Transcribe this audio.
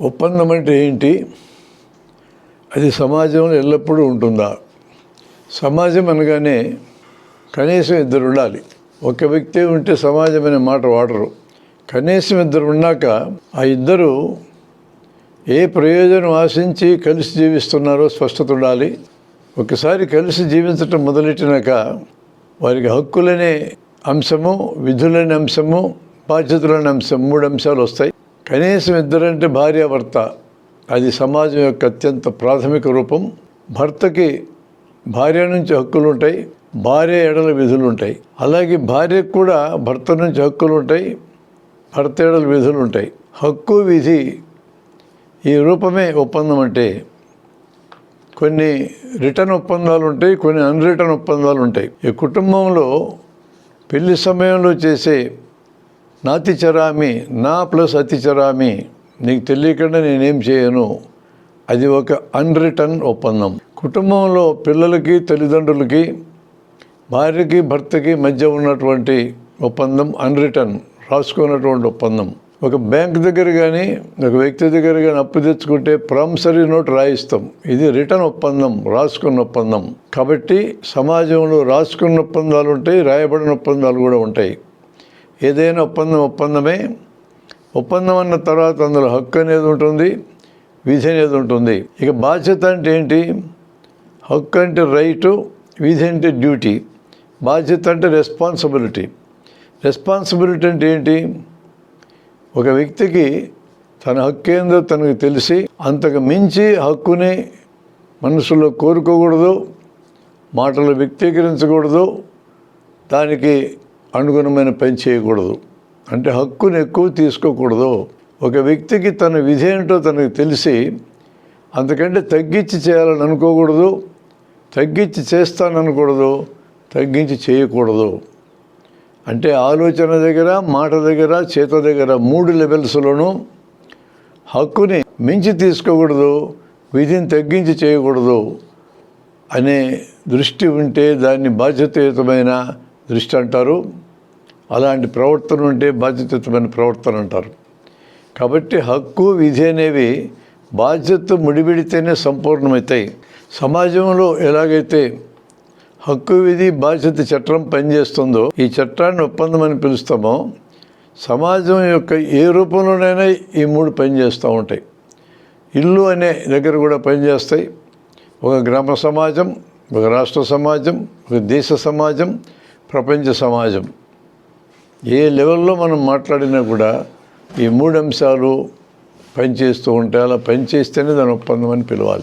ఒప్పందం అంటే ఏంటి? అది సమాజంలో ఎల్లప్పుడూ ఉంటుందా? సమాజం అనగానే కనీసం ఇద్దరు ఉండాలి. ఒక వ్యక్తి ఉంటే సమాజం అనే మాట వాడరు. కనీసం ఇద్దరు ఉన్నాక ఆ ఇద్దరు ఏ ప్రయోజనం ఆశించి కలిసి జీవిస్తున్నారో స్పష్టత ఉండాలి. ఒకసారి కలిసి జీవించటం మొదలెట్టినాక వారికి హక్కులనే అంశము, విధులనే అంశము, బాధ్యతలనే అంశం, 3 అంశాలు వస్తాయి. కనీసం ఇద్దరంటే భార్యాభర్త, అది సమాజం యొక్క అత్యంత ప్రాథమిక రూపం. భర్తకి భార్య నుంచి హక్కులు ఉంటాయి, భార్య ఎడల విధులు ఉంటాయి. అలాగే భార్యకు కూడా భర్త నుంచి హక్కులు ఉంటాయి, భర్త ఎడల విధులు ఉంటాయి. హక్కు విధి ఈ రూపమే ఒప్పందం. అంటే కొన్ని రిటర్న్ ఒప్పందాలు ఉంటాయి, కొన్ని అన్రిటర్న్ ఒప్పందాలు ఉంటాయి. ఈ కుటుంబంలో పెళ్లి సమయంలో చేసే నాతిచరామి, నా ప్లస్ అతిచరామి, నీకు తెలియకుండా నేనేం చేయను, అది ఒక అన్రిటర్న్ ఒప్పందం. కుటుంబంలో పిల్లలకి, తల్లిదండ్రులకి, భార్యకి, భర్తకి మధ్య ఉన్నటువంటి ఒప్పందం అన్రిటర్న్, రాసుకున్నటువంటి ఒప్పందం. ఒక బ్యాంక్ దగ్గర కానీ, ఒక వ్యక్తి దగ్గర కానీ అప్పు తెచ్చుకుంటే ప్రామిసరీ నోట్ రాయిస్తాం. ఇది రిటర్న్ ఒప్పందం, రాసుకున్న ఒప్పందం. కాబట్టి సమాజంలో రాసుకున్న ఒప్పందాలు ఉంటాయి, రాయబడిన ఒప్పందాలు కూడా ఉంటాయి. ఏదైనా ఒప్పందమే. ఒప్పందం అన్న తర్వాత అందులో హక్కు అనేది ఉంటుంది, విధి అనేది ఉంటుంది. ఇక బాధ్యత అంటే ఏంటి? హక్కు అంటే రైటు, విధి అంటే డ్యూటీ, బాధ్యత అంటే రెస్పాన్సిబిలిటీ. రెస్పాన్సిబిలిటీ అంటే ఏంటి? ఒక వ్యక్తికి తన హక్కు ఏందో తనకు తెలిసి అంతకు మించి హక్కుని మనసులో కోరుకోకూడదు, మాటలు వ్యక్తీకరించకూడదు, దానికి అనుగుణమైన పని చేయకూడదు. అంటే హక్కుని ఎక్కువ తీసుకోకూడదు. ఒక వ్యక్తికి తన విధి ఏంటో తనకు తెలిసి అంతకంటే తగ్గించి చేయాలని అనుకోకూడదు, తగ్గించి చేస్తాననకూడదు, తగ్గించి చేయకూడదు. అంటే ఆలోచన దగ్గర, మాట దగ్గర, చేత దగ్గర 3 లెవెల్స్లోనూ హక్కుని మించి తీసుకోకూడదు, విధిని తగ్గించి చేయకూడదు అనే దృష్టి ఉంటే దాన్ని బాధ్యతాయుతమైన దృష్టి అంటారు. అలాంటి ప్రవర్తన ఉంటే బాధ్యతాయుతమైన ప్రవర్తన అంటారు. కాబట్టి హక్కు, విధి అనేవి బాధ్యత ముడిపెడితేనే సంపూర్ణమవుతాయి. సమాజంలో ఎలాగైతే హక్కు, విధి, బాధ్యత చట్టం పనిచేస్తుందో, ఈ చట్టాన్ని ఒప్పందం అని పిలుస్తామో, సమాజం యొక్క ఏ రూపంలోనైనా ఈ 3 పనిచేస్తూ ఉంటాయి. ఇల్లు అనే దగ్గర కూడా పనిచేస్తాయి. ఒక గ్రామ సమాజం, ఒక రాష్ట్ర సమాజం, ఒక దేశ సమాజం, ప్రపంచ సమాజం. ఏ లెవెల్లో మనం మాట్లాడినా కూడా ఈ 3 అంశాలు పనిచేస్తూ ఉంటాయి. అలా పనిచేస్తేనే దాని ఒప్పందం అని పిలవాలి.